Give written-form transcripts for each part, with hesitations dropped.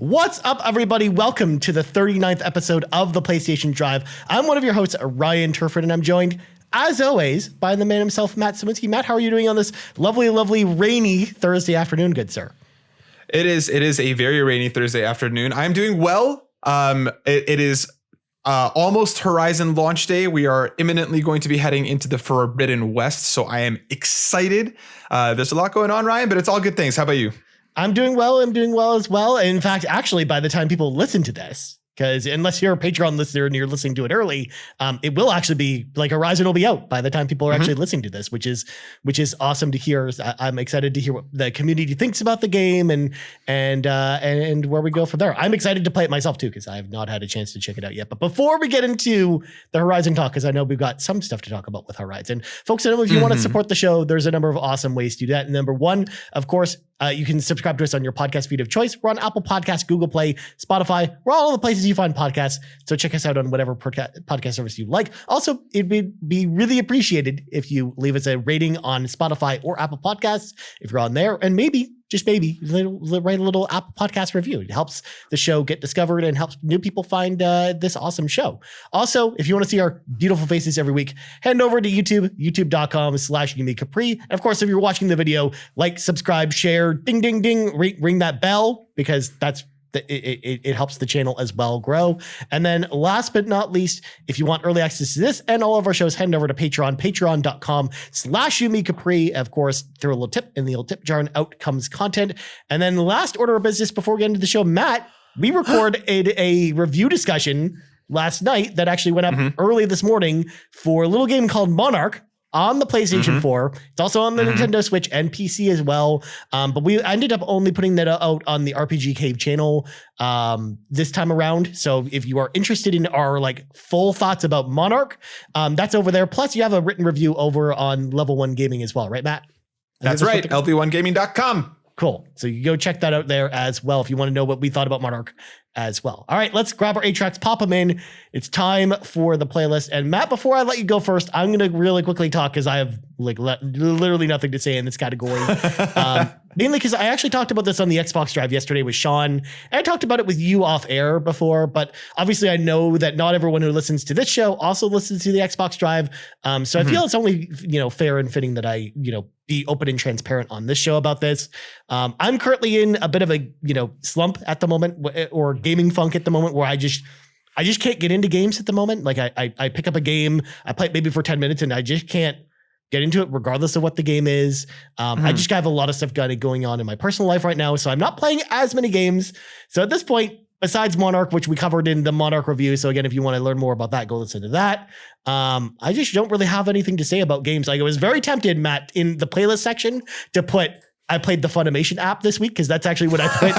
What's up, everybody? Welcome to the 39th episode of the PlayStation Drive. I'm one of your hosts, Ryan Turford, and I'm joined, as always, by the man himself, Matt Sawinski. Matt, how are you doing on this lovely, rainy Thursday afternoon, good sir? It is a very rainy Thursday afternoon. I'm doing well. It is almost Horizon launch day. We are imminently going to be heading into the Forbidden West, so I am excited. There's a lot going on, Ryan, but it's all good things. How about you? I'm doing well as well. In fact, actually, by the time people listen to this, because unless you're a Patreon listener and you're listening to it early, it will actually be like Horizon will be out by the time people are actually listening to this, which is awesome to hear. I'm excited to hear what the community thinks about the game and where we go from there. I'm excited to play it myself too, because I have not had a chance to check it out yet. But before we get into the Horizon talk, because I know we've got some stuff to talk about with Horizon, folks, I know if you want to support the show, there's a number of awesome ways to do that. Number one, of course, you can subscribe to us on your podcast feed of choice. We're on Apple Podcasts, Google Play, Spotify. We're all the places you find podcasts. So check us out on whatever podcast service you like. Also, it would be really appreciated if you leave us a rating on Spotify or Apple Podcasts if you're on there. And maybe, just maybe, write a little Apple Podcast review. It helps the show get discovered and helps new people find this awesome show. Also, if you want to see our beautiful faces every week, head over to YouTube, youtube.com/YumiCapri. And of course, if you're watching the video, like, subscribe, share, ding, ding, ding, ring that bell, because that's it helps the channel as well grow. And then last but not least, if you want early access to this and all of our shows, head over to Patreon, patreon.com/YumiCapri. Of course, throw a little tip in the old tip jar and out comes content. And then last order of business before we get into the show, Matt, we recorded a review discussion last night that actually went up early this morning for a little game called Monark on the PlayStation 4. It's also on the Nintendo Switch and PC as well. But we ended up only putting that out on the RPG Cave channel this time around. So if you are interested in our full thoughts about Monark, that's over there. Plus you have a written review over on Level 1 Gaming as well, right, Matt? That's right. LV1gaming.com. Cool. So you go check that out there as well if you want to know what we thought about Monark as well. All right, let's grab our 8 tracks, pop them in. It's time for the playlist. And Matt, before I let you go first, I'm going to really quickly talk because I have literally nothing to say in this category. Mainly because I actually talked about this on the Xbox Drive yesterday with Sean, and I talked about it with you off air before, but obviously I know that not everyone who listens to this show also listens to the Xbox Drive. So I feel it's only, fair and fitting that I, be open and transparent on this show about this. I'm currently in a bit of a, slump at the moment, or gaming funk at the moment, where I just can't get into games at the moment. Like I pick up a game, I play it maybe for 10 minutes and I just can't get into it regardless of what the game is. I just have a lot of stuff going on in my personal life right now. So I'm not playing as many games. So at this point, besides Monarch, which we covered in the Monarch review. So again, if you want to learn more about that, go listen to that. I just don't really have anything to say about games. I was very tempted, Matt, in the playlist section to put, I played the Funimation app this week, because that's actually what I put.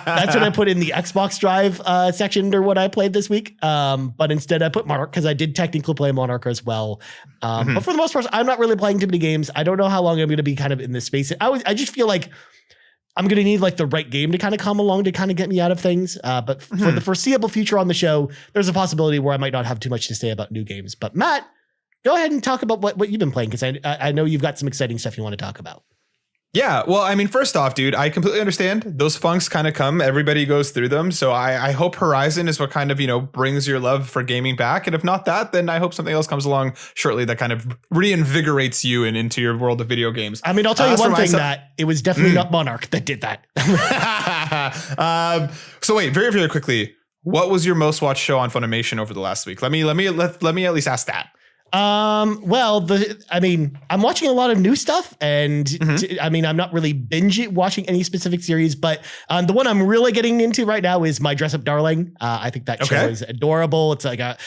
That's what I put in the Xbox Drive section under what I played this week. But instead I put Monarch, because I did technically play Monarch as well. But for the most part, I'm not really playing too many games. I don't know how long I'm going to be kind of in this space. I just feel like I'm going to need the right game to kind of come along to kind of get me out of things. But for the foreseeable future on the show, there's a possibility where I might not have too much to say about new games. But Matt, go ahead and talk about what you've been playing, because I know you've got some exciting stuff you want to talk about. Yeah, well, I mean, first off, dude, I completely understand. Those funks kind of come. Everybody goes through them. So I hope Horizon is what kind of, brings your love for gaming back. And if not that, then I hope something else comes along shortly that kind of reinvigorates you and into your world of video games. I mean, I'll tell you one thing, that it was definitely not Monarch that did that. So wait, very, very quickly, what was your most watched show on Funimation over the last week? Let me at least ask that. I'm watching a lot of new stuff, and I'm not really binge watching any specific series, but the one I'm really getting into right now is My Dress Up Darling. I think that show is adorable. It's like a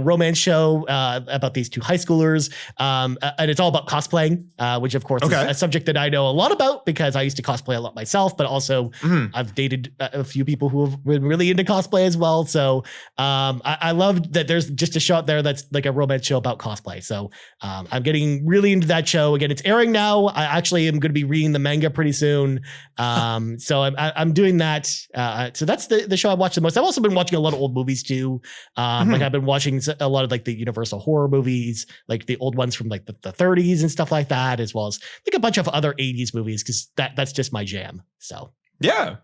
romance show about these two high schoolers, and it's all about cosplaying, which of course is a subject that I know a lot about because I used to cosplay a lot myself, but also I've dated a few people who have been really into cosplay as well. So I love that there's just a show out there that's like a romance show about cosplay. So I'm getting really into that show. Again, it's airing now. I actually am going to be reading the manga pretty soon. So I'm doing that. So that's the show I watched the most. I've also been watching a lot of old movies too. I've been watching a lot of the Universal horror movies, like the old ones from the 30s and stuff like that, as well as a bunch of other 80s movies, because that's just my jam. So yeah.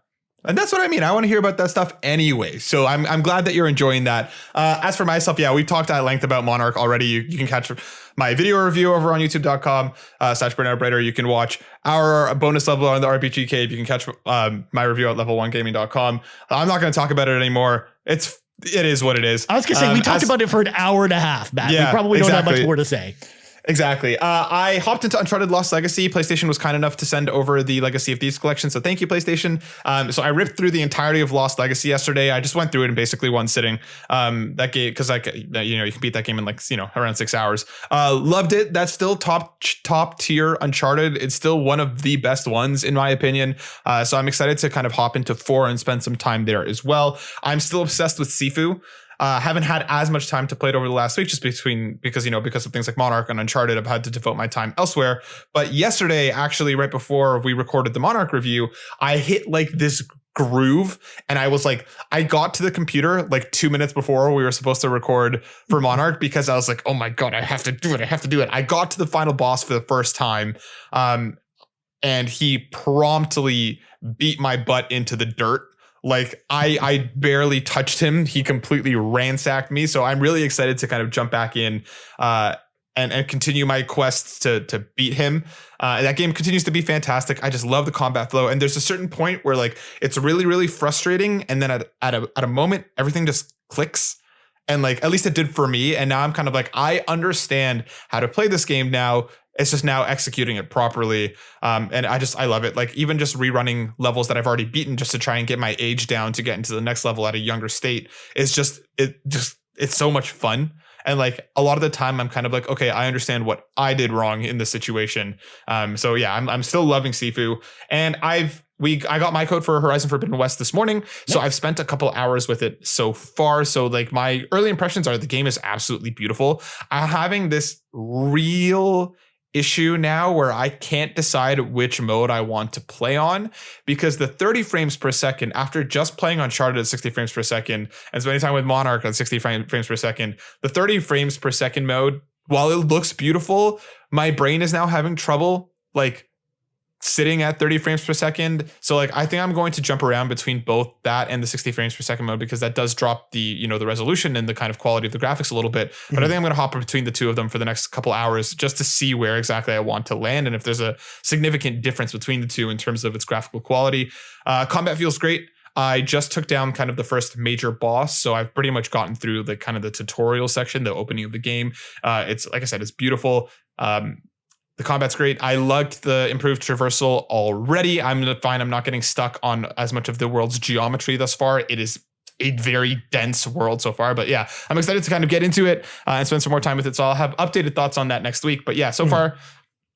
And that's what I mean. I want to hear about that stuff anyway. So I'm glad that you're enjoying that. As for myself, yeah, we've talked at length about Monarch already. You can catch my video review over on youtube.com/BurnoutBrighter. You can watch our bonus level on the RPG Cave. You can catch my review at level1gaming.com. I'm not going to talk about it anymore. It is what it is. I was going to say, we talked about it for an hour and a half, Matt. Yeah, we probably don't have much more to say. Exactly. I hopped into Uncharted Lost Legacy. PlayStation was kind enough to send over the Legacy of Thieves collection. So thank you, PlayStation. So I ripped through the entirety of Lost Legacy yesterday. I just went through it in basically one sitting. That game, because you can beat that game in around 6 hours. Loved it. That's still top tier Uncharted. It's still one of the best ones in my opinion. So I'm excited to kind of hop into 4 and spend some time there as well. I'm still obsessed with Sifu. Haven't had as much time to play it over the last week, just because of things like Monarch and Uncharted. I've had to devote my time elsewhere. But yesterday, actually, right before we recorded the Monarch review, I hit this groove, and I got to the computer 2 minutes before we were supposed to record for Monarch, because I was like, oh my god, I have to do it. I got to the final boss for the first time, and he promptly beat my butt into the dirt. I barely touched him. He completely ransacked me. So I'm really excited to kind of jump back in and continue my quest to beat him. That game continues to be fantastic. I just love the combat flow. And there's a certain point where it's really, really frustrating. And then at a moment, everything just clicks. And at least it did for me. And now I'm kind of I understand how to play this game now. It's just now executing it properly. And I love it. Even just rerunning levels that I've already beaten just to try and get my age down to get into the next level at a younger state. It's so much fun. And a lot of the time I'm kind of okay, I understand what I did wrong in this situation. So yeah, I'm still loving Sifu. And I got my code for Horizon Forbidden West this morning. So I've spent a couple hours with it so far. So my early impressions are the game is absolutely beautiful. I'm having this real issue now where I can't decide which mode I want to play on, because the 30 frames per second, after just playing Uncharted at 60 frames per second and spending time with Monarch at 60 frames per second, the 30 frames per second mode, while it looks beautiful, my brain is now having trouble sitting at 30 frames per second. So I think I'm going to jump around between both that and the 60 frames per second mode, because that does drop the resolution and the kind of quality of the graphics a little bit. But I think I'm going to hop between the two of them for the next couple hours just to see where exactly I want to land and if there's a significant difference between the two in terms of its graphical quality. Combat feels great. I just took down kind of the first major boss, so I've pretty much gotten through the tutorial section, the opening of the game. It's like I said, it's beautiful. The combat's great. I liked the improved traversal already. I'm not getting stuck on as much of the world's geometry thus far. It is a very dense world so far, but yeah, I'm excited to kind of get into it and spend some more time with it. So I'll have updated thoughts on that next week. But yeah, so far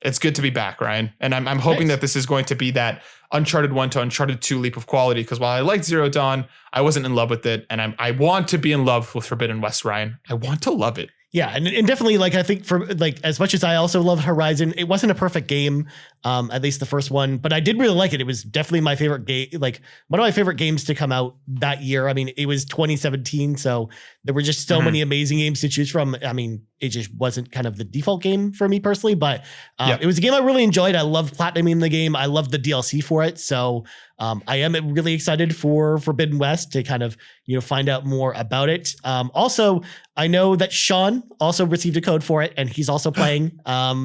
it's good to be back, Ryan. And I'm hoping that this is going to be that Uncharted 1 to Uncharted 2 leap of quality, because while I liked Zero Dawn, I wasn't in love with it. And I want to be in love with Forbidden West, Ryan. I want to love it. Yeah, and definitely I think for as much as I also love Horizon, it wasn't a perfect game, at least the first one, but I did really like it. It was definitely my favorite game, one of my favorite games to come out that year. I mean, it was 2017, so there were just so many amazing games to choose from. I mean, it just wasn't kind of the default game for me personally, but it was a game I really enjoyed. I loved platinuming the game. I loved the DLC for it. So I am really excited for Forbidden West to kind of, find out more about it. Also, I know that Sean also received a code for it and he's also playing.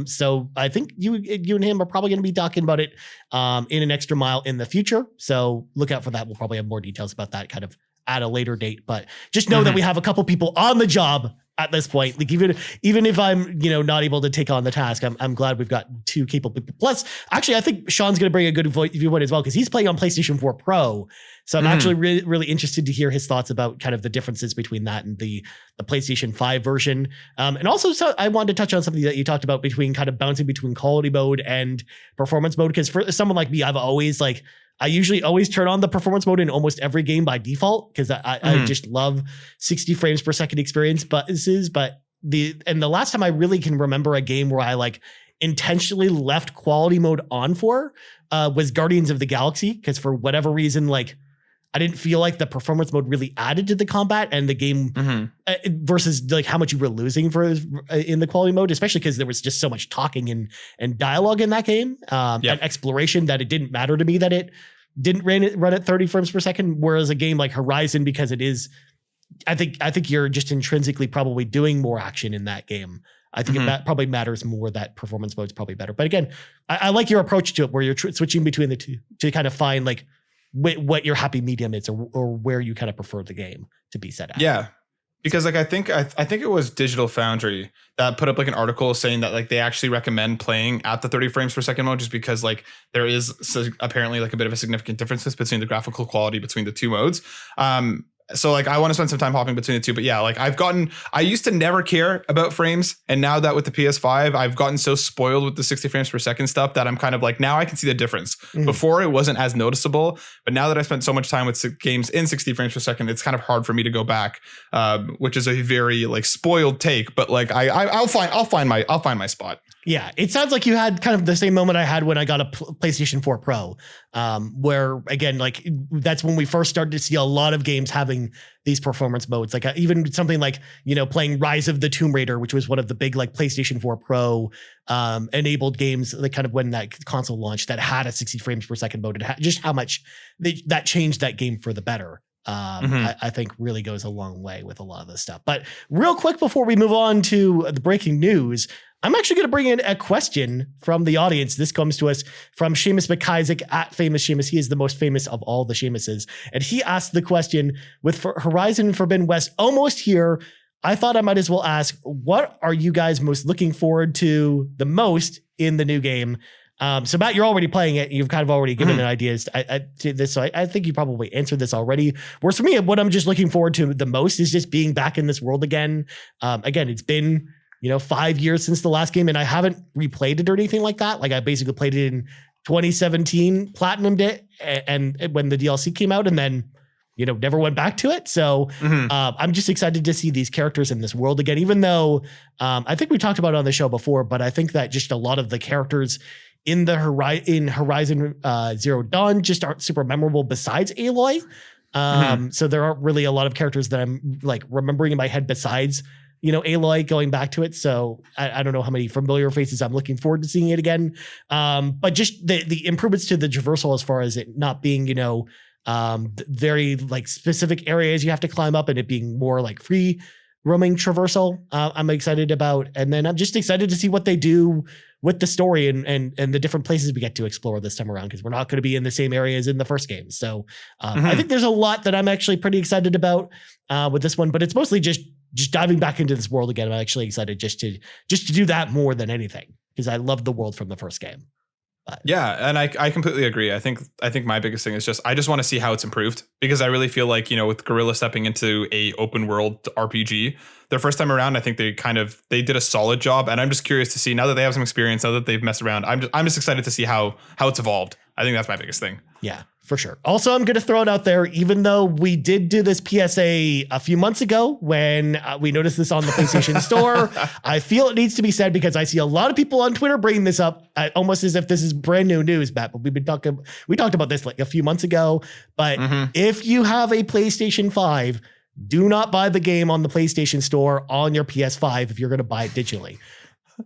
So I think you and him are probably going to be talking about it in an extra mile in the future. So look out for that. We'll probably have more details about that kind of at a later date, but just know that we have a couple people on the job at this point. Even if I'm, not able to take on the task, I'm glad we've got two capable people. Plus, actually, I think Sean's going to bring a good viewpoint as well, because he's playing on PlayStation 4 Pro. So I'm actually really, really interested to hear his thoughts about kind of the differences between that and the PlayStation 5 version. And also, so I wanted to touch on something that you talked about between kind of bouncing between quality mode and performance mode. Because for someone like me, I usually always turn on the performance mode in almost every game by default, because I just love 60 frames per second experience buses. But the last time I really can remember a game where I intentionally left quality mode on for was Guardians of the Galaxy, because for whatever reason, I didn't feel like the performance mode really added to the combat and the game versus how much you were losing in the quality mode, especially because there was just so much talking and dialogue in that game and exploration that it didn't matter to me that it didn't run at 30 frames per second, whereas a game like Horizon, because it is, I think you're just intrinsically probably doing more action in that game. I think it probably matters more that performance mode's probably better. But again, I like your approach to it, where you're switching between the two to kind of find like what your happy medium is, or where you kind of prefer the game to be set at. Yeah. Because like I think it was Digital Foundry that put up like an article saying that like they actually recommend playing at the 30 frames per second mode, just because like there is apparently like a bit of a significant differences between the graphical quality between the two modes. So like I want to spend some time hopping between the two, but yeah, like I used to never care about frames, and now that with the PS5, I've gotten so spoiled with the 60 frames per second stuff that I'm kind of like, now I can see the difference. Before it wasn't as noticeable, but now that I spent so much time with games in 60 frames per second, it's kind of hard for me to go back, which is a very like spoiled take, but like I'll find my spot. Yeah, it sounds like you had kind of the same moment I had when I got a PlayStation 4 Pro, where again, like that's when we first started to see a lot of games having these performance modes. Like even something like, playing Rise of the Tomb Raider, which was one of the big like PlayStation 4 Pro enabled games, like kind of when that console launched, that had a 60 frames per second mode, and just how much that changed that game for the better. I think really goes a long way with a lot of this stuff. But real quick before we move on to the breaking news, I'm actually going to bring in a question from the audience. This comes to us from Seamus McIsaac at Famous Seamus. He is the most famous of all the Seamuses. And he asked the question, with Horizon Forbidden West almost here, I thought I might as well ask, what are you guys most looking forward to the most in the new game? So Matt, you're already playing it. You've kind of already given an idea to this. So I think you probably answered this already. Whereas for me, what I'm just looking forward to the most is just being back in this world again. Again, it's been 5 years since the last game, and I haven't replayed it or anything like that. Like I basically played it in 2017, platinumed it, and when the DLC came out, and then never went back to it. So I'm just excited to see these characters in this world again. Even though I think we talked about it on the show before, but I think that just a lot of the characters in Horizon Zero Dawn just aren't super memorable besides Aloy. So there aren't really a lot of characters that I'm like remembering in my head besides Aloy going back to it. So I don't know how many familiar faces I'm looking forward to seeing it again. But just the improvements to the traversal, as far as it not being, very like specific areas you have to climb up, and it being more like free roaming traversal, I'm excited about. And then I'm just excited to see what they do with the story and the different places we get to explore this time around, because we're not going to be in the same areas in the first game. So I think there's a lot that I'm actually pretty excited about with this one, but it's mostly just diving back into this world again. I'm actually excited just to do that more than anything, because I loved the world from the first game. But. Yeah, and I completely agree. I think my biggest thing is I just want to see how it's improved, because I really feel like, with Guerrilla stepping into a open world RPG their first time around, I think they did a solid job, and I'm just curious to see, now that they have some experience, now that they've messed around, I'm just excited to see how it's evolved. I think that's my biggest thing. Yeah, for sure. Also, I'm going to throw it out there, even though we did do this PSA a few months ago when we noticed this on the PlayStation Store, I feel it needs to be said, because I see a lot of people on Twitter bringing this up almost as if this is brand new news, Matt. But we talked about this like a few months ago. But if you have a PlayStation 5, do not buy the game on the PlayStation Store on your PS5 if you're going to buy it digitally.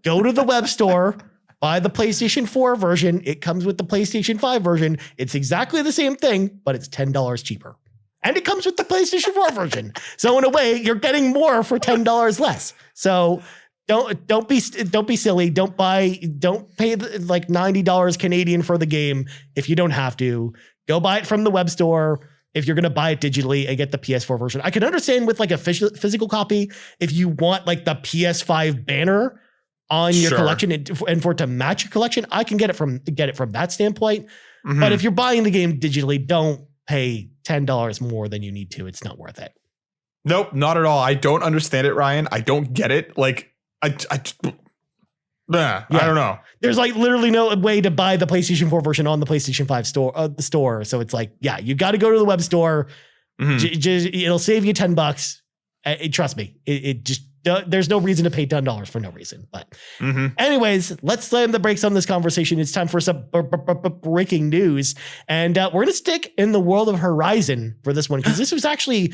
Go to the web store. Buy the PlayStation 4 version. It comes with the PlayStation 5 version. It's exactly the same thing, but it's $10 cheaper. And it comes with the PlayStation 4 version. So in a way, you're getting more for $10 less. So don't be silly. Don't pay like $90 Canadian for the game if you don't have to. Go buy it from the web store if you're going to buy it digitally and get the PS4 version. I can understand with like a physical copy if you want like the PS5 banner on your collection and for it to match your collection. I can get it from that standpoint. But if you're buying the game digitally, don't pay $10 more than you need to. It's not worth it. Nope, not at all. I don't understand it, Ryan. I don't get it. Like I don't know. There's like literally no way to buy the PlayStation 4 version on the PlayStation 5 store. So it's like, yeah, you got to go to the web store. It'll save you $10. Trust me. It just, there's no reason to pay $10 for no reason. But anyways, let's slam the brakes on this conversation. It's time for some breaking news. And we're going to stick in the world of Horizon for this one, because this was actually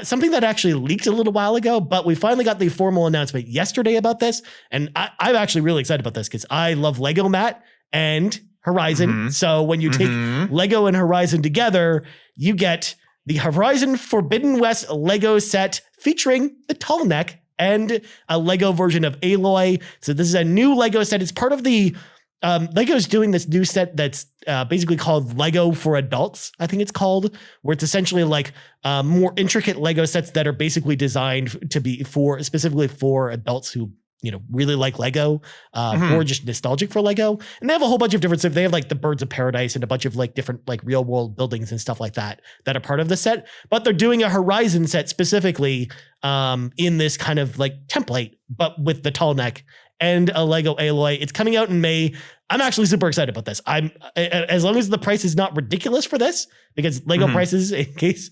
something that actually leaked a little while ago, but we finally got the formal announcement yesterday about this. And I'm actually really excited about this, because I love Lego, Matt. And Horizon. Mm-hmm. So when you take Lego and Horizon together, you get the Horizon Forbidden West Lego set featuring the Tallneck and a Lego version of Aloy. So this is a new Lego set. It's part of the Lego's doing this new set that's basically called Lego for Adults, I think it's called, where it's essentially like more intricate Lego sets that are basically designed to be specifically for adults who, you know, really like Lego or just nostalgic for Lego. And they have a whole bunch of different stuff. They have like the Birds of Paradise and a bunch of like different like real world buildings and stuff like that are part of the set. But they're doing a Horizon set specifically in this kind of like template, but with the Tallneck and a Lego Aloy. It's coming out in May. I'm actually super excited about this. As long as the price is not ridiculous for this, because Lego prices, in case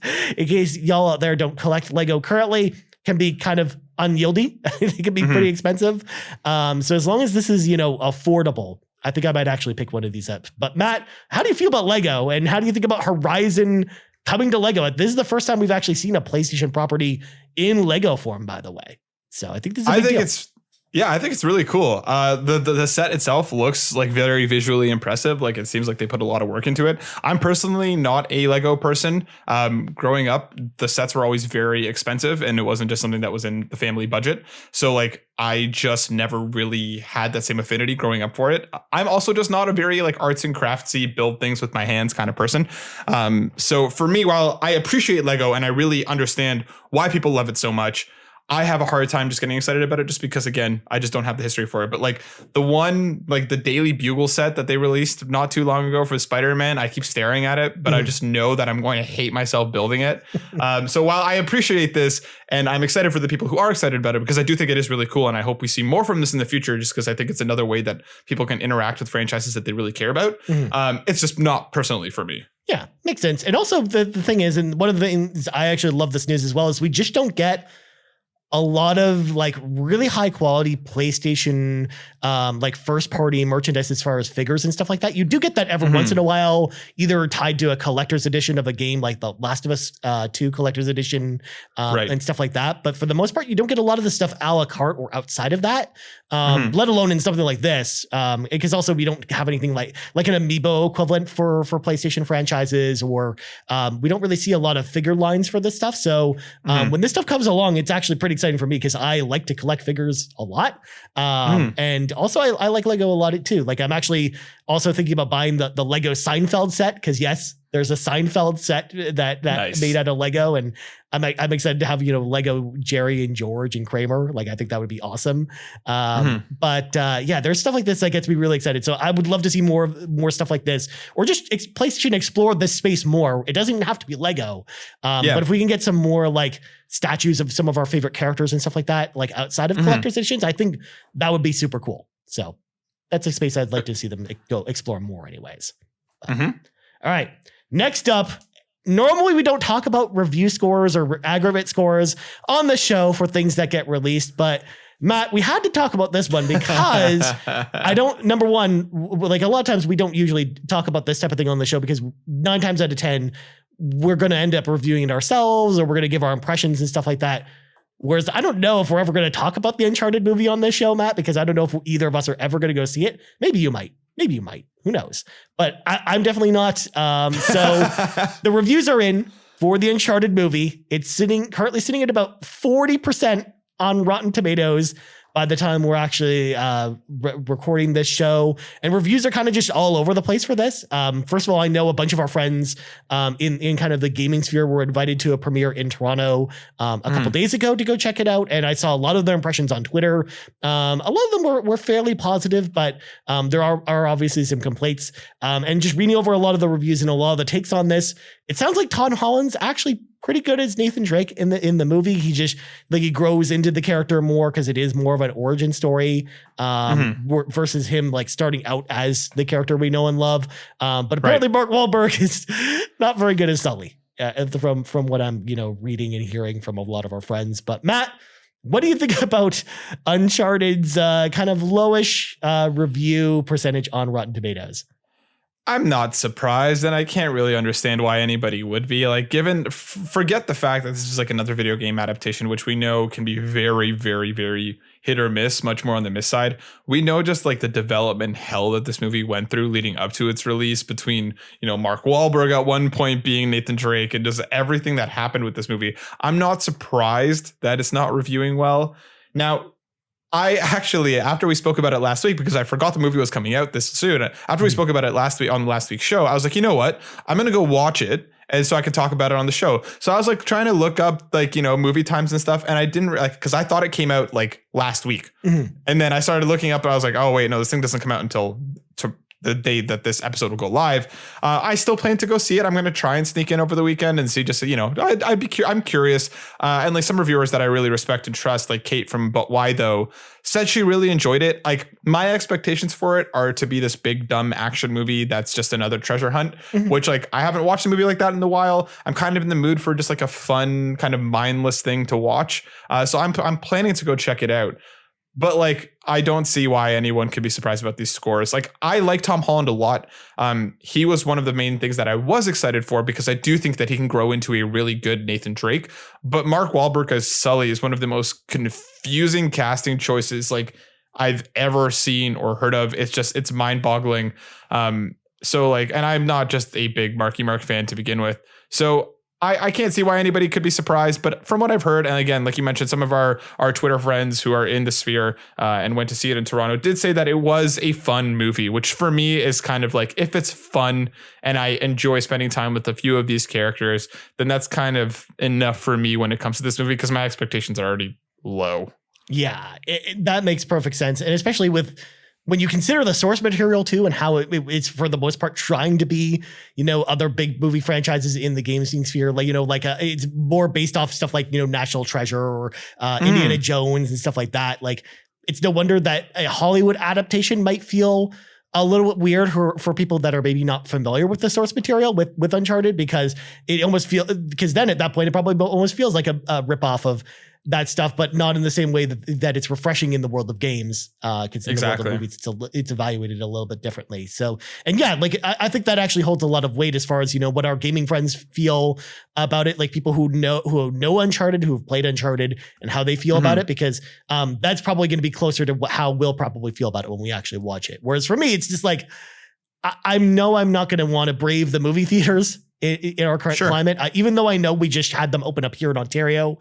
y'all out there don't collect Lego currently, can be kind of unyieldy. They can be pretty expensive. So as long as this is, you know, affordable, I think I might actually pick one of these up. But Matt, how do you feel about Lego, and how do you think about Horizon coming to Lego? This is the first time we've actually seen a PlayStation property in Lego form, by the way. So I think this is a big deal. I think it's really cool. The set itself looks like very visually impressive. Like it seems like they put a lot of work into it. I'm personally not a Lego person. Growing up, the sets were always very expensive, and it wasn't just something that was in the family budget. So like I just never really had that same affinity growing up for it. I'm also just not a very like arts and craftsy, build things with my hands kind of person. So for me, while I appreciate Lego and I really understand why people love it so much, I have a hard time just getting excited about it just because, again, I just don't have the history for it. But like the Daily Bugle set that they released not too long ago for Spider-Man, I keep staring at it, but I just know that I'm going to hate myself building it. So while I appreciate this and I'm excited for the people who are excited about it, because I do think it is really cool, and I hope we see more from this in the future, just because I think it's another way that people can interact with franchises that they really care about. It's just not personally for me. Yeah, makes sense. And also the thing is, and one of the things I actually love this news as well, is we just don't get a lot of like really high quality PlayStation, like first party merchandise as far as figures and stuff like that. You do get that every once in a while, either tied to a collector's edition of a game like the Last of Us 2 collector's edition and stuff like that. But for the most part, you don't get a lot of the stuff a la carte or outside of that, let alone in something like this. Because also we don't have anything like an Amiibo equivalent for PlayStation franchises, or we don't really see a lot of figure lines for this stuff. So when this stuff comes along, it's actually pretty exciting for me, because I like to collect figures a lot. And also I like Lego a lot too. Like I'm actually also thinking about buying the Lego Seinfeld set, because yes, there's a Seinfeld set that nice. Made out of Lego, and I'm excited to have, you know, Lego Jerry and George and Kramer. Like I think that would be awesome. But yeah, there's stuff like this that gets me really excited. So I would love to see more stuff like this, or just PlayStation explore this space more. It doesn't even have to be Lego. But if we can get some more like statues of some of our favorite characters and stuff like that, like outside of collector's editions, I think that would be super cool. So that's a space I'd like to see them go explore more anyways. All right. Next up, normally we don't talk about review scores or aggregate scores on the show for things that get released, but Matt, we had to talk about this one because number one, like a lot of times we don't usually talk about this type of thing on the show, because 9 times out of 10, we're going to end up reviewing it ourselves, or we're going to give our impressions and stuff like that. Whereas I don't know if we're ever going to talk about the Uncharted movie on this show, Matt, because I don't know if either of us are ever going to go see it. Maybe you might. Who knows? But I'm definitely not. So the reviews are in for the Uncharted movie. It's currently sitting at about 40% on Rotten Tomatoes by the time we're actually recording this show. And reviews are kind of just all over the place for this. First of all, I know a bunch of our friends in kind of the gaming sphere were invited to a premiere in Toronto a couple days ago to go check it out. And I saw a lot of their impressions on Twitter. A lot of them were fairly positive, but there are obviously some complaints. And just reading over a lot of the reviews and a lot of the takes on this, it sounds like Tom Holland's actually pretty good as Nathan Drake in the movie. He just like he grows into the character more, because it is more of an origin story versus him like starting out as the character we know and love. But apparently Mark Wahlberg is not very good as Sully from what I'm reading and hearing from a lot of our friends. But Matt, what do you think about Uncharted's kind of lowish review percentage on Rotten Tomatoes? I'm not surprised, and I can't really understand why anybody would be. Like, forget the fact that this is like another video game adaptation, which we know can be very, very, very hit or miss, much more on the miss side. We know just like the development hell that this movie went through leading up to its release, between, Mark Wahlberg at one point being Nathan Drake and just everything that happened with this movie. I'm not surprised that it's not reviewing well. Now, I actually, after we spoke about it last week, because I forgot the movie was coming out this soon, after we spoke about it last week on last week's show, I was like, you know what? I'm going to go watch it, and so I can talk about it on the show. So I was like trying to look up like, movie times and stuff. And I didn't because I thought it came out like last week. Mm-hmm. And then I started looking up and I was like, oh, wait, no, this thing doesn't come out until the day that this episode will go live. I still plan to go see it. I'm going to try and sneak in over the weekend and see, just, I'm curious. And like some reviewers that I really respect and trust, like Kate from But Why Though, said she really enjoyed it. Like, my expectations for it are to be this big, dumb action movie that's just another treasure hunt, which like I haven't watched a movie like that in a while. I'm kind of in the mood for just like a fun, kind of mindless thing to watch. So I'm planning to go check it out. But like, I don't see why anyone could be surprised about these scores. Like, I like Tom Holland a lot. He was one of the main things that I was excited for, because I do think that he can grow into a really good Nathan Drake. But Mark Wahlberg as Sully is one of the most confusing casting choices like I've ever seen or heard of. It's mind boggling. So like, and I'm not just a big Marky Mark fan to begin with. So I can't see why anybody could be surprised, but from what I've heard, and again, like you mentioned, some of our Twitter friends who are in the sphere and went to see it in Toronto did say that it was a fun movie, which for me is kind of like, if it's fun and I enjoy spending time with a few of these characters, then that's kind of enough for me when it comes to this movie, because my expectations are already low. Yeah, that makes perfect sense. And especially when you consider the source material too, and how it's for the most part trying to be, other big movie franchises in the game scene sphere, like, it's more based off stuff like, National Treasure or Indiana Jones and stuff like that. Like, it's no wonder that a Hollywood adaptation might feel a little bit weird for people that are maybe not familiar with the source material with Uncharted, because then at that point, it probably almost feels like a ripoff of that stuff, but not in the same way that it's refreshing in the world of games. Because in the world of movies, it's evaluated a little bit differently. So, and yeah, like I think that actually holds a lot of weight as far as, what our gaming friends feel about it, like people who know Uncharted, who have played Uncharted, and how they feel about it, because that's probably going to be closer to how we'll probably feel about it when we actually watch it. Whereas for me, it's just like, I'm not going to want to brave the movie theaters in our current climate. Even though I know we just had them open up here in Ontario,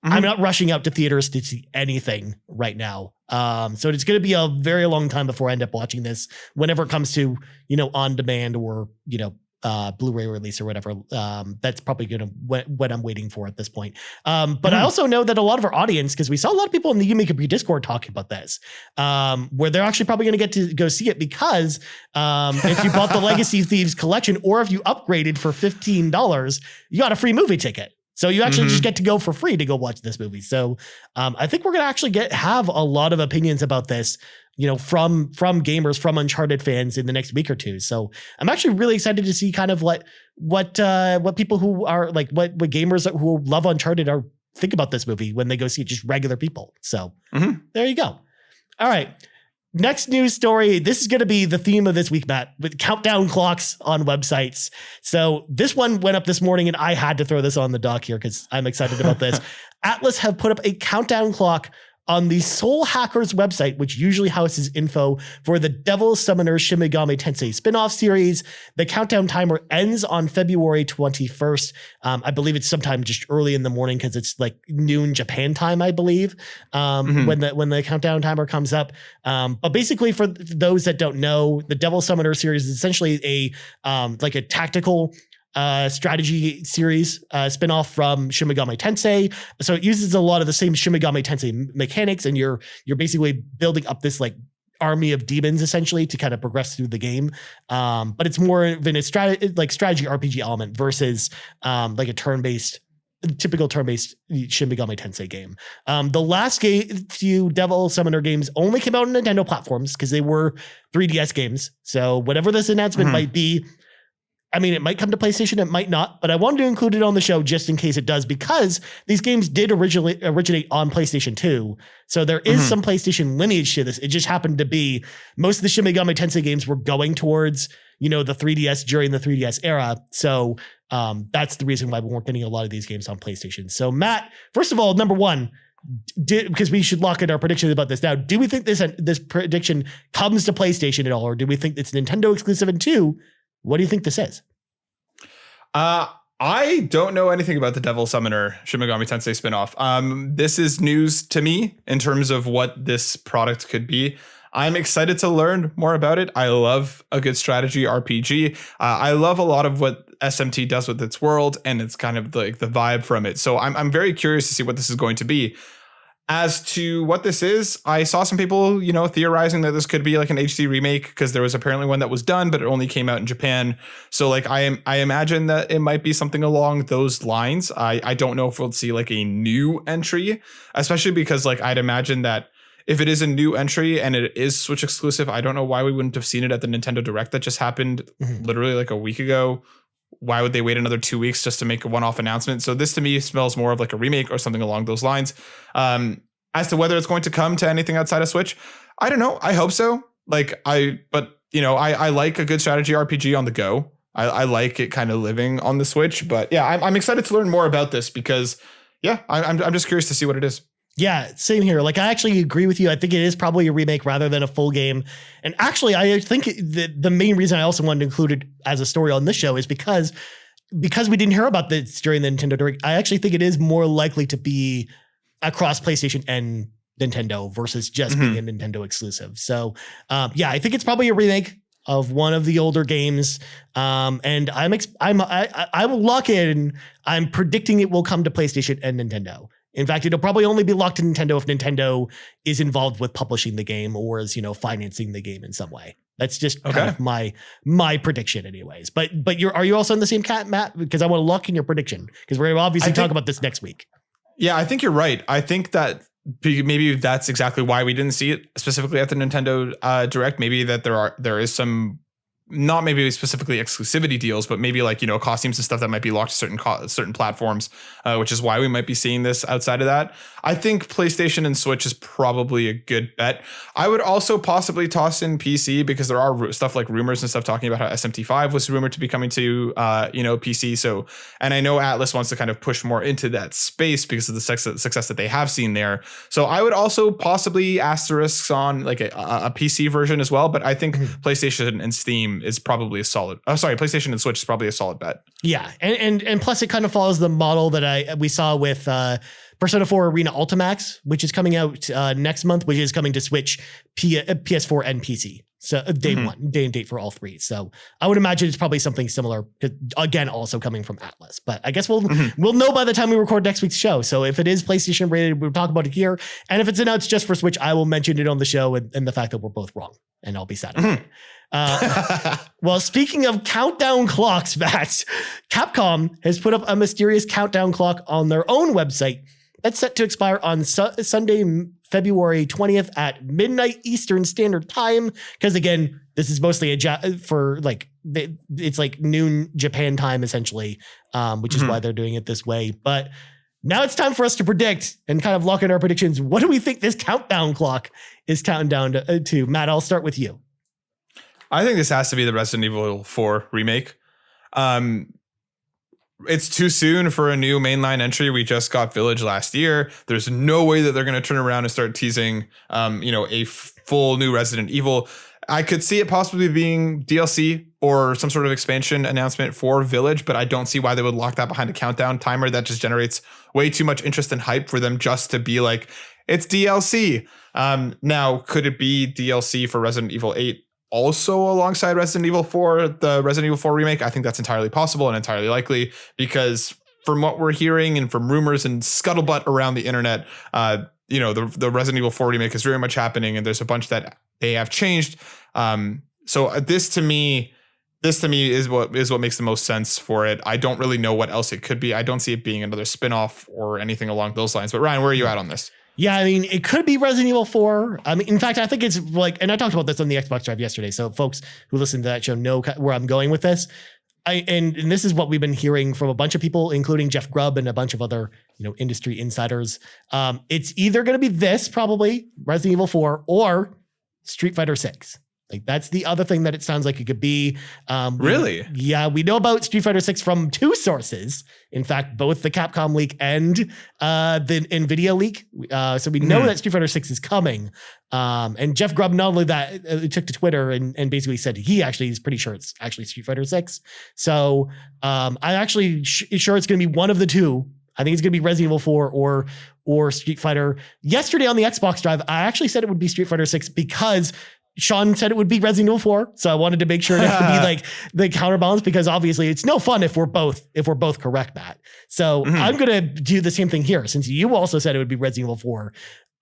I'm not rushing out to theaters to see anything right now. So it's going to be a very long time before I end up watching this, whenever it comes to, on demand or, Blu-ray release or whatever. That's probably going to what I'm waiting for at this point. But I also know that a lot of our audience, because we saw a lot of people in the You Make It Be Discord talking about this, where they're actually probably going to get to go see it, because if you bought the Legacy Thieves collection, or if you upgraded for $15, you got a free movie ticket. So you actually just get to go for free to go watch this movie. So I think we're going to actually have a lot of opinions about this, from gamers, from Uncharted fans in the next week or two. So I'm actually really excited to see kind of what people who are like, what gamers who love Uncharted think about this movie when they go see it, just regular people. So there you go. All right. Next news story. This is going to be the theme of this week, Matt, with countdown clocks on websites. So this one went up this morning, and I had to throw this on the dock here because I'm excited about this. ATLUS have put up a countdown clock on the Soul Hackers website, which usually houses info for the Devil Summoner Shin Megami Tensei spin-off series. The countdown timer ends on February 21st. I believe it's sometime just early in the morning, because it's like noon Japan time, I believe, when the countdown timer comes up. But basically, for those that don't know, the Devil Summoner series is essentially a tactical strategy series spinoff from Shin Megami Tensei. So it uses a lot of the same Shin Megami Tensei mechanics, and you're basically building up this like army of demons essentially to kind of progress through the game. But it's more of a strategy RPG element versus like a typical turn-based Shin Megami Tensei game. The last few Devil Summoner games only came out on Nintendo platforms because they were 3DS games. So whatever this announcement might be, I mean, it might come to PlayStation, it might not, but I wanted to include it on the show just in case it does, because these games did originate on PlayStation 2. So there is some PlayStation lineage to this. It just happened to be most of the Shin Megami Tensei games were going towards, the 3DS during the 3DS era. So that's the reason why we weren't getting a lot of these games on PlayStation. So Matt, first of all, number one, because we should lock in our predictions about this now. Do we think this prediction comes to PlayStation at all, or do we think it's Nintendo exclusive? And two, what do you think this is? I don't know anything about the Devil Summoner Shin Megami Tensei spinoff. This is news to me in terms of what this product could be. I'm excited to learn more about it. I love a good strategy RPG. I love a lot of what SMT does with its world, and it's kind of like the vibe from it. So I'm very curious to see what this is going to be. As to what this is, I saw some people, theorizing that this could be like an HD remake because there was apparently one that was done, but it only came out in Japan. So like I imagine that it might be something along those lines. I don't know if we'll see like a new entry, especially because like I'd imagine that if it is a new entry and it is Switch exclusive, I don't know why we wouldn't have seen it at the Nintendo Direct that just happened literally like a week ago. Why would they wait another 2 weeks just to make a one-off announcement? So this to me smells more of like a remake or something along those lines. As to whether it's going to come to anything outside of Switch, I don't know. I hope so. I like a good strategy RPG on the go. I like it kind of living on the Switch. But yeah, I'm excited to learn more about this because I'm just curious to see what it is. Yeah, same here. Like, I actually agree with you. I think it is probably a remake rather than a full game. And actually, I think the main reason I also wanted to include it as a story on this show is because we didn't hear about this during the Nintendo Direct. I actually think it is more likely to be across PlayStation and Nintendo versus just being a Nintendo exclusive. So, I think it's probably a remake of one of the older games. And I will lock in. I'm predicting it will come to PlayStation and Nintendo. In fact, it'll probably only be locked to Nintendo if Nintendo is involved with publishing the game or is, financing the game in some way. That's just kind of my prediction anyways. But are you also in the same cat, Matt? Because I want to lock in your prediction because we're obviously talk about this next week. Yeah, I think you're right. I think that maybe that's exactly why we didn't see it specifically at the Nintendo Direct. Maybe that there is some, not maybe specifically exclusivity deals, but maybe like, costumes and stuff that might be locked to certain platforms, which is why we might be seeing this outside of that. I think PlayStation and Switch is probably a good bet. I would also possibly toss in PC because there are stuff like rumors and stuff talking about how SMT5 was rumored to be coming to, PC. So, and I know Atlus wants to kind of push more into that space because of the success that they have seen there. So I would also possibly asterisks on like a PC version as well. But I think PlayStation and Steam is probably a solid. PlayStation and Switch is probably a solid bet. Yeah, and plus it kind of follows the model that we saw with Persona 4 Arena Ultimax, which is coming out next month, which is coming to Switch, PS4, and PC. So day and date for all three. So I would imagine it's probably something similar. Again, also coming from Atlus. But I guess we'll know by the time we record next week's show. So if it is PlayStation rated, we'll talk about it here. And if it's announced just for Switch, I will mention it on the show and the fact that we're both wrong, and I'll be satisfied. Well, speaking of countdown clocks, Matt, Capcom has put up a mysterious countdown clock on their own website that's set to expire on Sunday, February 20th at midnight Eastern Standard Time. Because again, this is mostly it's like noon Japan time essentially, which is why they're doing it this way. But now it's time for us to predict and kind of lock in our predictions. What do we think this countdown clock is counting down to? Matt, I'll start with you. I think this has to be the Resident Evil 4 remake. It's too soon for a new mainline entry. We just got Village last year. There's no way that they're going to turn around and start teasing, a full new Resident Evil. I could see it possibly being DLC or some sort of expansion announcement for Village, but I don't see why they would lock that behind a countdown timer. That just generates way too much interest and hype for them just to be like, it's DLC. Now, could it be DLC for Resident Evil 8? Also alongside Resident Evil 4, the Resident Evil 4 remake? I think that's entirely possible and entirely likely because from what we're hearing and from rumors and scuttlebutt around the internet, the Resident Evil 4 remake is very much happening and there's a bunch that they have changed. So this to me is what makes the most sense for it. I don't really know what else it could be. I don't see it being another spinoff or anything along those lines. But Ryan, where are you at on this? Yeah, I mean, it could be Resident Evil 4. I mean, in fact, I think it's like, and I talked about this on the Xbox Drive yesterday, so folks who listen to that show know where I'm going with this. And this is what we've been hearing from a bunch of people, including Jeff Grubb and a bunch of other, industry insiders. It's either going to be this, probably Resident Evil 4, or Street Fighter 6. Like that's the other thing that it sounds like it could be. Really? Yeah, we know about Street Fighter 6 from two sources. In fact, both the Capcom leak and the NVIDIA leak. So we know that Street Fighter 6 is coming. And Jeff Grubb, not only that, took to Twitter and basically said he actually is pretty sure it's actually Street Fighter 6. So I'm actually sure it's going to be one of the two. I think it's going to be Resident Evil 4 or Street Fighter. Yesterday on the Xbox Drive, I actually said it would be Street Fighter 6 because Sean said it would be Resident Evil 4. So I wanted to make sure it would be like the counterbalance, because obviously it's no fun if we're both correct, Matt. So I'm going to do the same thing here. Since you also said it would be Resident Evil 4,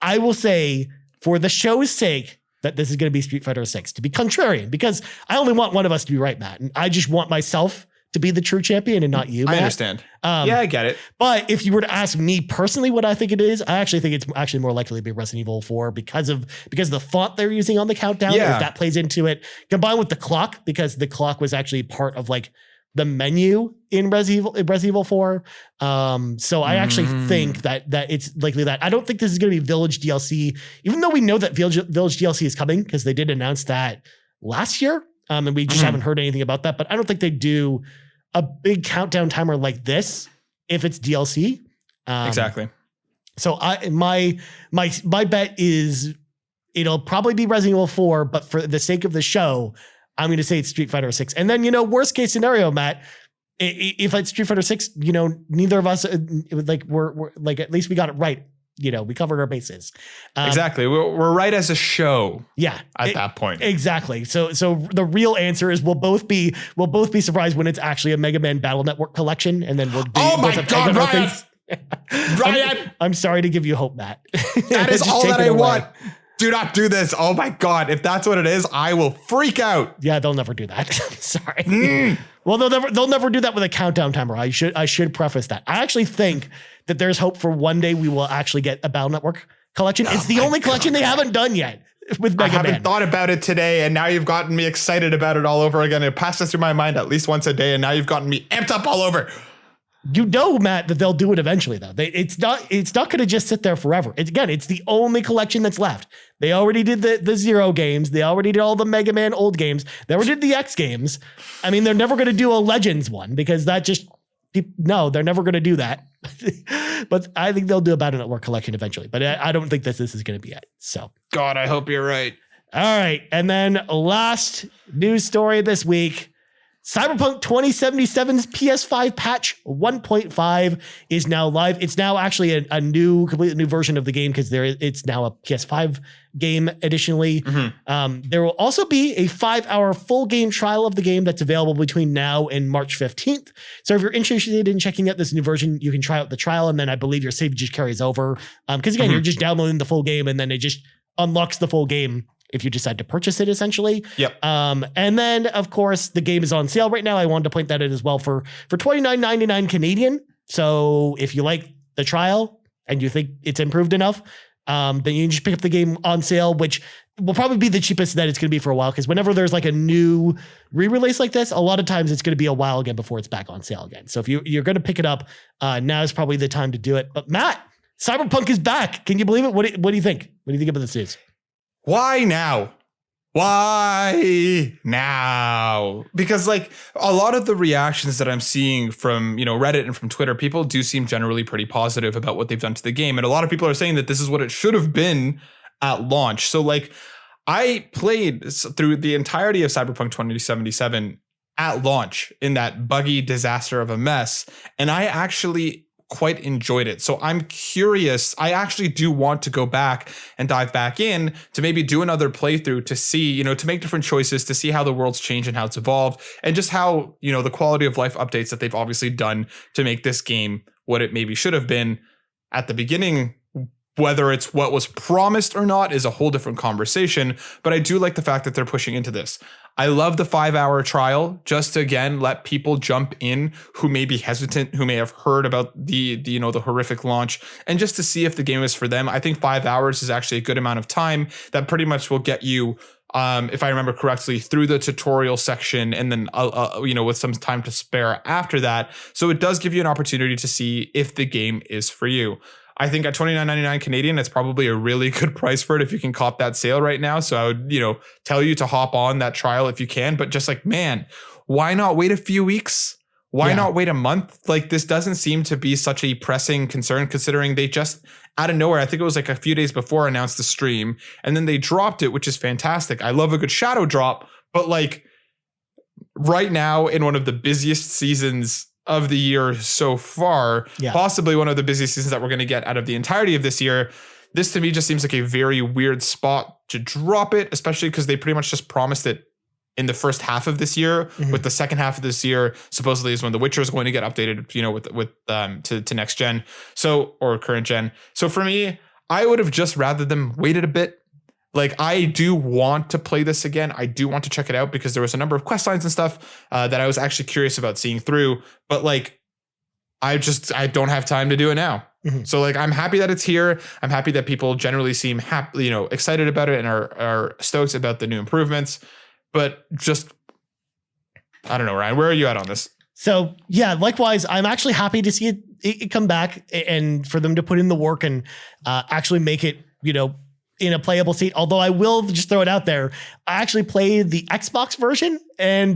I will say for the show's sake that this is going to be Street Fighter 6, to be contrarian, because I only want one of us to be right, Matt. And I just want myself to be the true champion and not you, Matt. I understand. Yeah, I get it. But if you were to ask me personally what I think it is, I actually think it's actually more likely to be Resident Evil 4 because of the font they're using on the countdown. Yeah. If that plays into it, combined with the clock, because the clock was actually part of like the menu in Resident Evil 4. So I actually think that it's likely that. I don't think this is going to be Village DLC, even though we know that Village DLC is coming because they did announce that last year. And we just haven't heard anything about that. But I don't think they do a big countdown timer like this if it's DLC. Exactly. So my bet is it'll probably be Resident Evil 4, but for the sake of the show, I'm going to say it's Street Fighter 6. And then, worst case scenario, Matt, if it's Street Fighter 6, neither of us we're like, at least we got it right. We covered our bases. Exactly. We're right as a show. Yeah. At that point. Exactly. So the real answer is we'll both be surprised when it's actually a Mega Man Battle Network collection, and then we'll be. Oh my God, Ryan! Ryan! I'm sorry to give you hope, Matt. That is all that I want. Do not do this. Oh my God. If that's what it is, I will freak out. Yeah, they'll never do that. Sorry. Well, they'll never do that with a countdown timer. I should preface that. I actually think that there's hope for one day we will actually get a Battle Network collection. It's the only collection they haven't done yet with Mega Man. I haven't thought about it today, and now you've gotten me excited about it all over again. It passes through my mind at least once a day, and now you've gotten me amped up all over. Matt, that they'll do it eventually, though. It's not going to just sit there forever. It's the only collection that's left. They already did the Zero games. They already did all the Mega Man old games. They already did the X games. I mean, they're never going to do a Legends one because that just... No, they're never going to do that. But I think they'll do a Battle Network collection eventually. But I don't think this is going to be it. So, God, I hope you're right. All right. And then last news story this week. Cyberpunk 2077's PS5 patch 1.5 is now live. It's now actually a completely new version of the game because it's now a PS5 game additionally. There will also be a 5-hour full game trial of the game that's available between now and March 15th. So if you're interested in checking out this new version, you can try out the trial, and then I believe your save just carries over. Because again, you're just downloading the full game, and then it just unlocks the full game if you decide to purchase it, essentially. Yep. And then, of course, the game is on sale right now. I wanted to point that out as well for $29.99 Canadian. So if you like the trial and you think it's improved enough, then you can just pick up the game on sale, which will probably be the cheapest that it's going to be for a while. Because whenever there's like a new re-release like this, a lot of times it's going to be a while again before it's back on sale again. So if you're going to pick it up, now is probably the time to do it. But Matt, Cyberpunk is back. Can you believe it? What do you think? What do you think about this news? Why now? Why now? Because like a lot of the reactions that I'm seeing from, Reddit and from Twitter, people do seem generally pretty positive about what they've done to the game. And a lot of people are saying that this is what it should have been at launch. So like I played through the entirety of Cyberpunk 2077 at launch in that buggy disaster of a mess. And I actually quite enjoyed it. So I'm curious. I actually do want to go back and dive back in to maybe do another playthrough to see, to make different choices, to see how the world's changed and how it's evolved, and just how, the quality of life updates that they've obviously done to make this game what it maybe should have been at the beginning. Whether it's what was promised or not is a whole different conversation, but I do like the fact that they're pushing into this. I love the 5-hour trial just to, again, let people jump in who may be hesitant, who may have heard about the horrific launch, and just to see if the game is for them. I think 5 hours is actually a good amount of time that pretty much will get you, if I remember correctly, through the tutorial section, and then, with some time to spare after that. So it does give you an opportunity to see if the game is for you. I think at $29.99 Canadian, it's probably a really good price for it if you can cop that sale right now. So I would, tell you to hop on that trial if you can. But just like, man, why not wait a few weeks? Why not wait a month? Like, this doesn't seem to be such a pressing concern, considering they just out of nowhere, I think it was like a few days before, announced the stream, and then they dropped it, which is fantastic. I love a good shadow drop, but like right now in one of the busiest seasons of the year so far, possibly one of the busiest seasons that we're going to get out of the entirety of this year, this to me just seems like a very weird spot to drop it, especially because they pretty much just promised it in the first half of this year. With the second half of this year supposedly is when The Witcher is going to get updated, to next gen, or current gen. So for me, I would have just rather them waited a bit. Like, I do want to play this again. I do want to check it out because there was a number of quest lines and stuff that I was actually curious about seeing through, but like, I don't have time to do it now. So like, I'm happy that it's here. I'm happy that people generally seem happy, excited about it and are stoked about the new improvements. But just, I don't know, Ryan, where are you at on this? So yeah, likewise, I'm actually happy to see it come back and for them to put in the work and actually make it, in a playable state. Although I will just throw it out there, I actually played the Xbox version and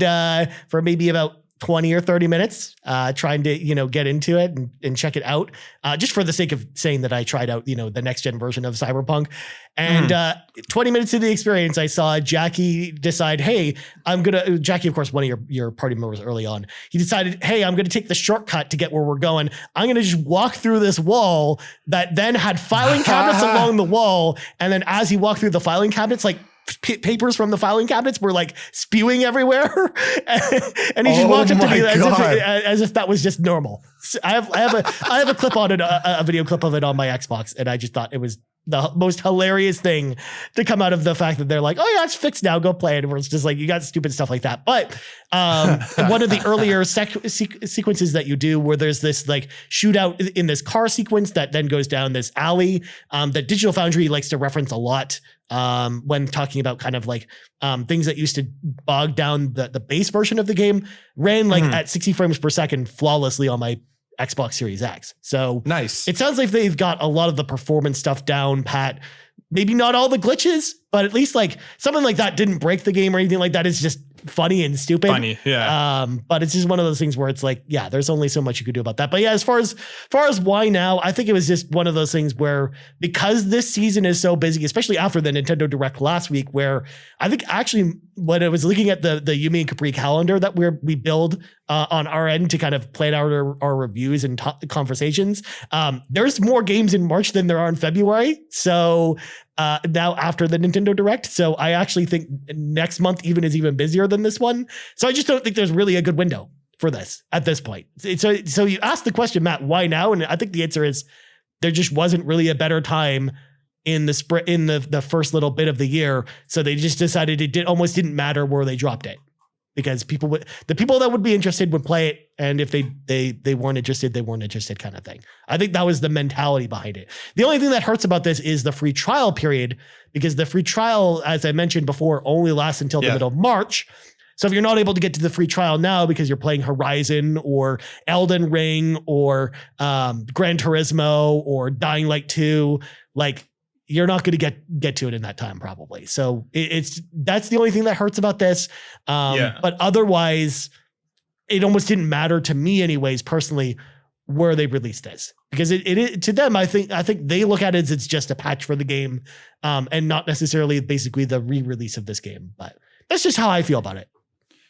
for maybe about 20 or 30 minutes, trying to, get into it and check it out, just for the sake of saying that I tried out, the next gen version of Cyberpunk. And 20 minutes into the experience, I saw Jackie decide, hey, Jackie, of course, one of your party members early on, he decided, hey, I'm going to take the shortcut to get where we're going. I'm going to just walk through this wall that then had filing cabinets along the wall. And then as he walked through the filing cabinets, like, papers from the filing cabinets were like spewing everywhere, and he just walked up to me as if that was just normal. So I have a clip on it, a video clip of it on my Xbox, and I just thought it was the most hilarious thing to come out of the fact that they're like, oh yeah, it's fixed now, go play it. And it's just like, you got stupid stuff like that. But one of the earlier sequences that you do where there's this like shootout in this car sequence that then goes down this alley that Digital Foundry likes to reference a lot when talking about kind of like things that used to bog down the base version of the game, ran like at 60 frames per second flawlessly on my Xbox Series X. So nice. It sounds like they've got a lot of the performance stuff down pat. Maybe not all the glitches, but at least like something like that didn't break the game or anything like that. It's just funny and stupid. Funny, yeah. But it's just one of those things where it's like, yeah, there's only so much you could do about that. But yeah, as far as why now, I think it was just one of those things where because this season is so busy, especially after the Nintendo Direct last week, where I think actually when I was looking at the Yumi and Capri calendar that we build on our end to kind of plan out our reviews and conversations, there's more games in March than there are in February. So now after the Nintendo Direct. So I actually think next month is even busier than this one. So I just don't think there's really a good window for this at this point. So you asked the question, Matt, why now? And I think the answer is there just wasn't really a better time in the first little bit of the year. So they just decided it almost didn't matter where they dropped it. Because the people that would be interested would play it, and if they weren't interested, they weren't interested, kind of thing. I think that was the mentality behind it. The only thing that hurts about this is the free trial period, because the free trial, as I mentioned before, only lasts until the middle of March. So if you're not able to get to the free trial now because you're playing Horizon or Elden Ring or Gran Turismo or Dying Light 2, like, you're not going to get to it in that time probably. So that's the only thing that hurts about this. But otherwise, it almost didn't matter to me anyways, personally, where they released this, because it to them, I think they look at it as it's just a patch for the game, and not necessarily basically the re-release of this game. But that's just how I feel about it.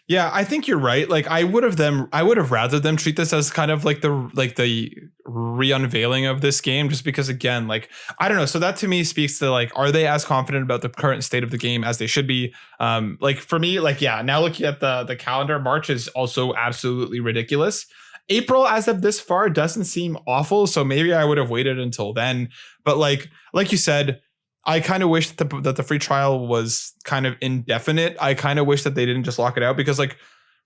Yeah, I think you're right. Like, I would have rather them treat this as kind of like the re-unveiling of this game, just because, again, like, I don't know. So that to me speaks to like, are they as confident about the current state of the game as they should be? Like for me, like, yeah, now looking at the calendar, March is also absolutely ridiculous. April, as of this far, doesn't seem awful. So maybe I would have waited until then. But like you said, I kind of wish that the free trial was kind of indefinite. I kind of wish that they didn't just lock it out, because like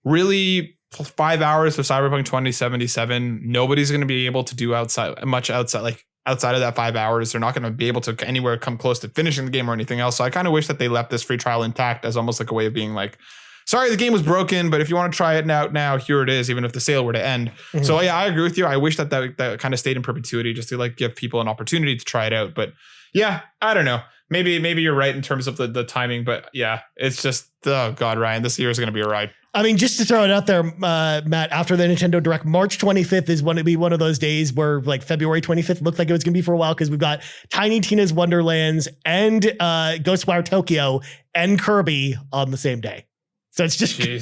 really 5 hours of Cyberpunk 2077, nobody's going to be able to do outside of that 5 hours. They're not going to be able to anywhere come close to finishing the game or anything else. So I kind of wish that they left this free trial intact as almost like a way of being like, sorry, the game was broken, but if you want to try it now, here it is, even if the sale were to end. Mm-hmm. So yeah, I agree with you. I wish that kind of stayed in perpetuity just to like give people an opportunity to try it out. But yeah, I don't know. Maybe you're right in terms of the timing, but yeah, it's just, oh God, Ryan, this year is going to be a ride. I mean, just to throw it out there, Matt, after the Nintendo Direct, March 25th is going to be one of those days where like February 25th looked like it was going to be for a while because we've got Tiny Tina's Wonderlands and Ghostwire Tokyo and Kirby on the same day. So it's just going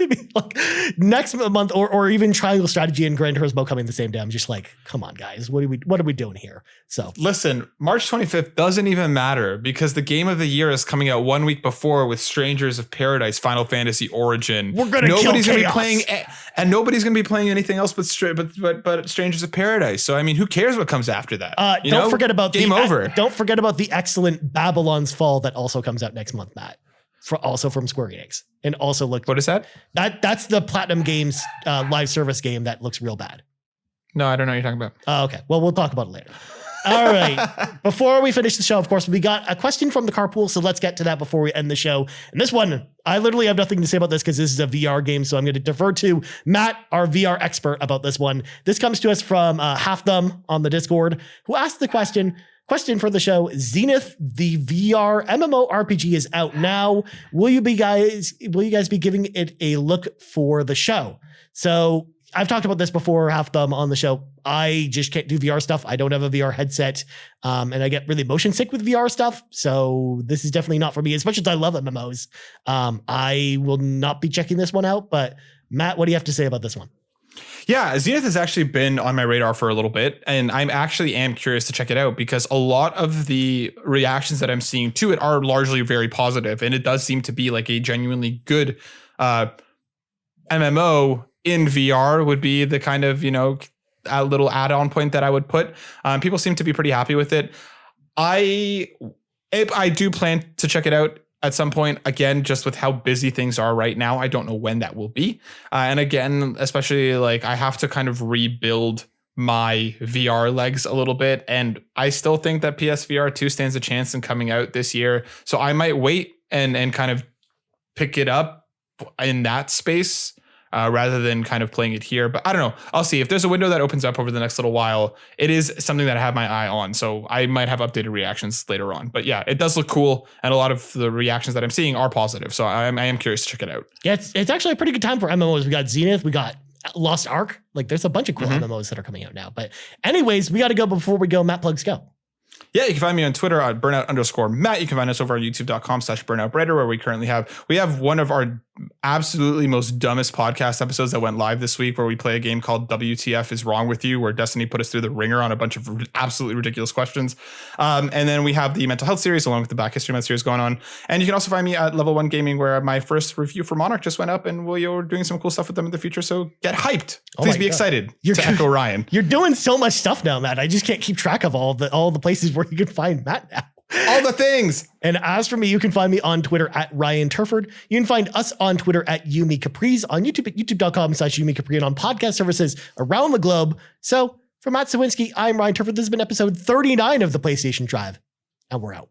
to be like next month or even Triangle Strategy and Gran Turismo coming the same day. I'm just like, come on, guys. What are we doing here? So listen, March 25th doesn't even matter because the game of the year is coming out 1 week before with Strangers of Paradise, Final Fantasy Origin. We're going to kill chaos. Be playing, and nobody's going to be playing anything else but Strangers of Paradise. So, I mean, who cares what comes after that? Don't forget about Game over. Don't forget about the excellent Babylon's Fall that also comes out next month, Matt. Also from Square Enix, and also what is that? That's the Platinum Games live service game that looks real bad. No, I don't know what you're talking about. Okay, well, we'll talk about it later. All right. Before we finish the show, of course, we got a question from the carpool, so let's get to that before we end the show. And this one, I literally have nothing to say about this because this is a VR game, so I'm going to defer to Matt, our VR expert, about this one. This comes to us from Half Thumb on the Discord, who asked the question for the show: Zenith, the VR MMORPG, is out now. Will you guys be giving it a look for the show? So I've talked about this before, Half Thumb, on the show. I just can't do VR stuff. I don't have a VR headset, and I get really motion sick with VR stuff. So this is definitely not for me, as much as I love MMOs. I will not be checking this one out. But Matt, what do you have to say about this one? Yeah, Zenith has actually been on my radar for a little bit, and I am curious to check it out because a lot of the reactions that I'm seeing to it are largely very positive, and it does seem to be like a genuinely good MMO in VR would be the kind of, a little add-on point that I would put. People seem to be pretty happy with it. I do plan to check it out at some point, again, just with how busy things are right now. I don't know when that will be. And again, especially like I have to kind of rebuild my VR legs a little bit. And I still think that PSVR 2 stands a chance in coming out this year. So I might wait and kind of pick it up in that space rather than kind of playing it here. But I don't know. I'll see. If there's a window that opens up over the next little while, it is something that I have my eye on. So I might have updated reactions later on. But yeah, it does look cool. And a lot of the reactions that I'm seeing are positive. So I am curious to check it out. Yeah, it's actually a pretty good time for MMOs. We got Zenith. We got Lost Ark. Like there's a bunch of cool MMOs that are coming out now. But anyways, we got to go before we go. Matt, plugs go. Yeah, you can find me on Twitter at burnout_Matt. You can find us over on youtube.com/burnoutbrighter, where we have one of our absolutely most dumbest podcast episodes that went live this week, where we play a game called WTF is Wrong With You, where Destiny put us through the ringer on a bunch of absolutely ridiculous questions. And then we have the mental health series along with the Back History Month series going on. And you can also find me at Level 1 Gaming, where my first review for Monarch just went up, and we're doing some cool stuff with them in the future. So get hyped. Please be excited to echo Ryan. You're doing so much stuff now, Matt. I just can't keep track of all the places where you can find Matt now. All the things. And as for me, you can find me on Twitter at Ryan Turford. You can find us on Twitter at Yumi Capriz, on YouTube at youtube.com/Yumi Capri, and on podcast services around the globe. So for Matt Sawinski, I'm Ryan Turford. This has been episode 39 of the PlayStation Drive, and we're out.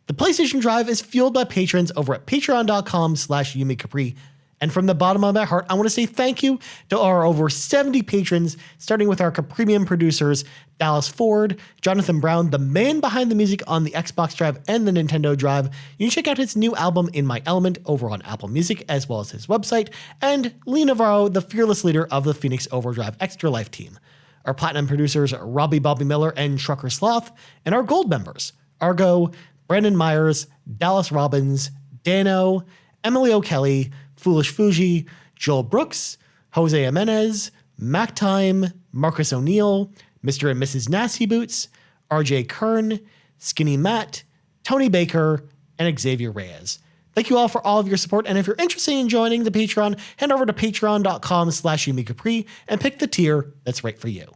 The PlayStation Drive is fueled by patrons over at patreon.com/Yumi Capri. And from the bottom of my heart, I want to say thank you to our over 70 patrons, starting with our premium producers, Dallas Ford, Jonathan Brown, the man behind the music on the Xbox Drive and the Nintendo Drive. You can check out his new album, In My Element, over on Apple Music, as well as his website, and Lee Navarro, the fearless leader of the Phoenix Overdrive Extra Life team. Our platinum producers, Robbie Bobby Miller and Trucker Sloth, and our gold members, Argo, Brandon Myers, Dallas Robbins, Dano, Emily O'Kelly, Foolish Fuji, Joel Brooks, Jose Jimenez, Mac Time, Marcus O'Neill, Mr. and Mrs. Nasty Boots, RJ Kern, Skinny Matt, Tony Baker, and Xavier Reyes. Thank you all for all of your support, and if you're interested in joining the Patreon, head over to patreon.com/Yumi Capri and pick the tier that's right for you.